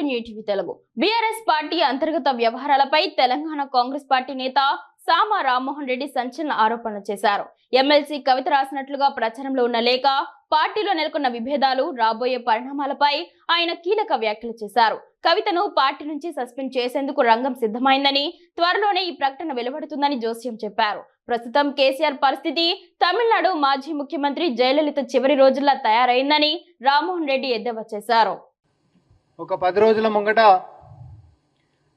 New TV Telugu. BRS party అంతర్గత వ్యవహారాలపై Telangana Congress party నేత సామా రామ్మోహన్ రెడ్డి సంచలన ఆరోపణలు చేశారు. ఎమ్మెల్సీ కవిత రాసినట్లుగా ప్రచారంలో ఉన్న లేఖ, పార్టీలో నెలకొన్న విభేదాలు, రాబోయే పరిణామాలపై ఆయన కీలక వ్యాఖ్యలు చేశారు. కవితను పార్టీ నుంచి సస్పెండ్ చేసేందుకు రంగం సిద్ధమైందని, త్వరలోనే ఈ ప్రకటన వెలువడుతుందని జోస్యం చెప్పారు. ప్రస్తుతం కేసీఆర్ పరిస్థితి తమిళనాడు మాజీ ముఖ్యమంత్రి జయలలిత చివరి రోజుల్లో తయారైందని రామ్మోహన్ రెడ్డి ఎద్దేవా చేశారు. ఒక 10 రోజుల ముంగట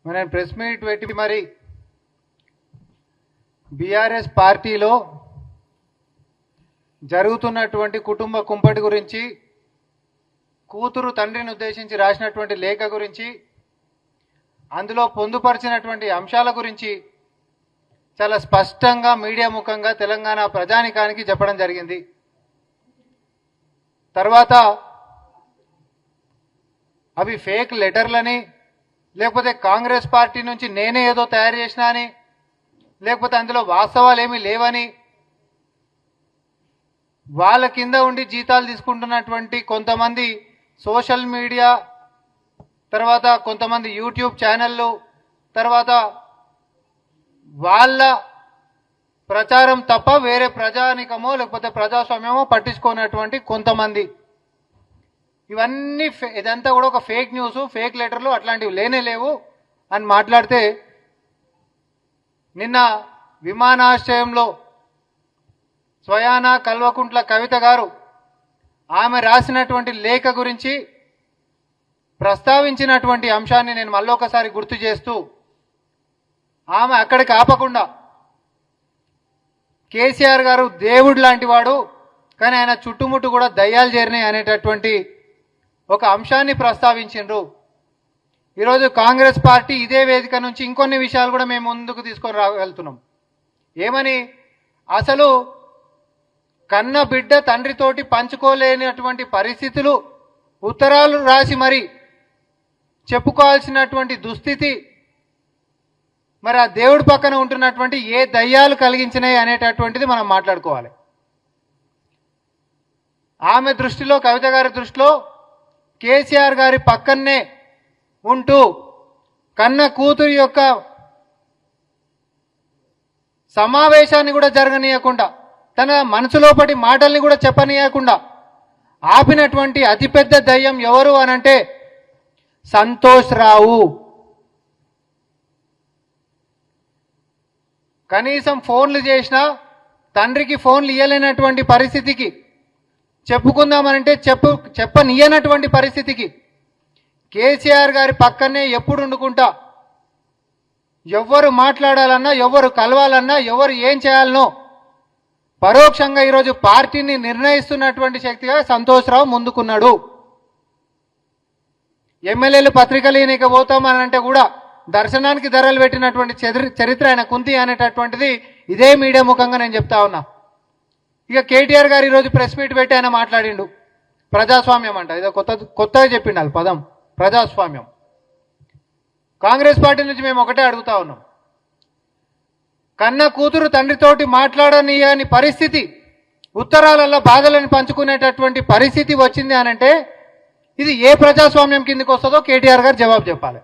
మన ప్రెస్ మీట్ పెట్టి మరి బీఆర్ఎస్ పార్టీలో జరుగుతున్నటువంటి కుటుంబ కుంపటి గురించి, కూతురు తండ్రిని ఉద్దేశించి రాసినటువంటి లేఖ గురించి, అందులో పొందుపరిచినటువంటి అంశాల గురించి చాలా స్పష్టంగా మీడియా ముఖంగా తెలంగాణ ప్రజానికానికి చెప్పడం జరిగింది. తర్వాత అవి ఫేక్ లెటర్లని, లేకపోతే కాంగ్రెస్ పార్టీ నుంచి నేనే ఏదో తయారు చేసినా అని, లేకపోతే అందులో వాస్తవాలు ఏమీ లేవని, వాళ్ళ కింద ఉండి జీతాలు తీసుకుంటున్నటువంటి కొంతమంది సోషల్ మీడియా, తర్వాత కొంతమంది యూట్యూబ్ ఛానళ్ళు, తర్వాత వాళ్ళ ప్రచారం తప్ప వేరే ప్రజానికమో లేకపోతే ప్రజాస్వామ్యమో పట్టించుకున్నటువంటి కొంతమంది, ఇవన్నీ ఇదంతా కూడా ఒక ఫేక్ న్యూస్, ఫేక్ లెటర్లు అట్లాంటివి లేనే లేవు అని మాట్లాడితే, నిన్న విమానాశ్రయంలో స్వయానా కల్వకుంట్ల కవిత గారు ఆమె రాసినటువంటి లేఖ గురించి ప్రస్తావించినటువంటి అంశాన్ని నేను మళ్ళొకసారి గుర్తు చేస్తూ, ఆమె అక్కడికి ఆపకుండా కేసీఆర్ గారు దేవుడు లాంటి వాడు, కానీ ఆయన చుట్టుముట్టు కూడా దయ్యాలు చేరినాయి అనేటటువంటి ఒక అంశాన్ని ప్రస్తావించిండ్రు. ఈరోజు కాంగ్రెస్ పార్టీ ఇదే వేదిక నుంచి ఇంకొన్ని విషయాలు కూడా మేము ముందుకు తీసుకొని రాగలుగుతున్నాం. ఏమని, అసలు కన్న బిడ్డ తండ్రితోటి పంచుకోలేనటువంటి పరిస్థితులు, ఉత్తరాలు రాసి మరి చెప్పుకోవాల్సినటువంటి దుస్థితి, మరి ఆ దేవుడి పక్కన ఉంటున్నటువంటి ఏ దయ్యాలు కలిగించినాయి అనేటటువంటిది మనం మాట్లాడుకోవాలి. ఆమె దృష్టిలో, కవిత గారి దృష్టిలో కేసీఆర్ గారి పక్కనే ఉంటూ కన్న కూతురి యొక్క సమావేశాన్ని కూడా జరగనీయకుండా, తన మనసులోపటి మాటల్ని కూడా చెప్పనీయకుండా ఆపినటువంటి అతిపెద్ద దయ్యం ఎవరు అనంటే సంతోష్ రావు. కనీసం ఫోన్లు చేసినా తండ్రికి ఫోన్లు ఇయ్యలేనటువంటి పరిస్థితికి, చెప్పుకుందామనంటే చెప్పనీయనటువంటి పరిస్థితికి కేసీఆర్ గారి పక్కనే ఎప్పుడు వండుకుంటా, ఎవరు మాట్లాడాలన్నా, ఎవరు కలవాలన్నా, ఎవరు ఏం చేయాలనో పరోక్షంగా ఈరోజు పార్టీని నిర్ణయిస్తున్నటువంటి శక్తిగా సంతోష్ రావు ముందుకున్నాడు. ఎమ్మెల్యేలు పత్రికలు ఈయనకి పోతామనంటే కూడా దర్శనానికి ధరలు పెట్టినటువంటి చరిత్ర ఆయన కుంతి అనేటటువంటిది ఇదే మీడియా ముఖంగా నేను చెప్తా ఉన్నా. ఇక కేటీఆర్ గారు ఈరోజు ప్రెస్ మీట్ పెట్టి ఆయన మాట్లాడిండు. ప్రజాస్వామ్యం అంట, ఇదో కొత్తగా చెప్పిండు వాళ్ళు పదం, ప్రజాస్వామ్యం. కాంగ్రెస్ పార్టీ నుంచి మేము ఒకటే అడుగుతా ఉన్నాం, కన్న కూతురు తండ్రితోటి మాట్లాడనీయని పరిస్థితి, ఉత్తరాలలో బాధలను పంచుకునేటటువంటి పరిస్థితి వచ్చింది అనంటే ఇది ఏ ప్రజాస్వామ్యం కిందకి వస్తుందో కేటీఆర్ గారు జవాబు చెప్పాలి.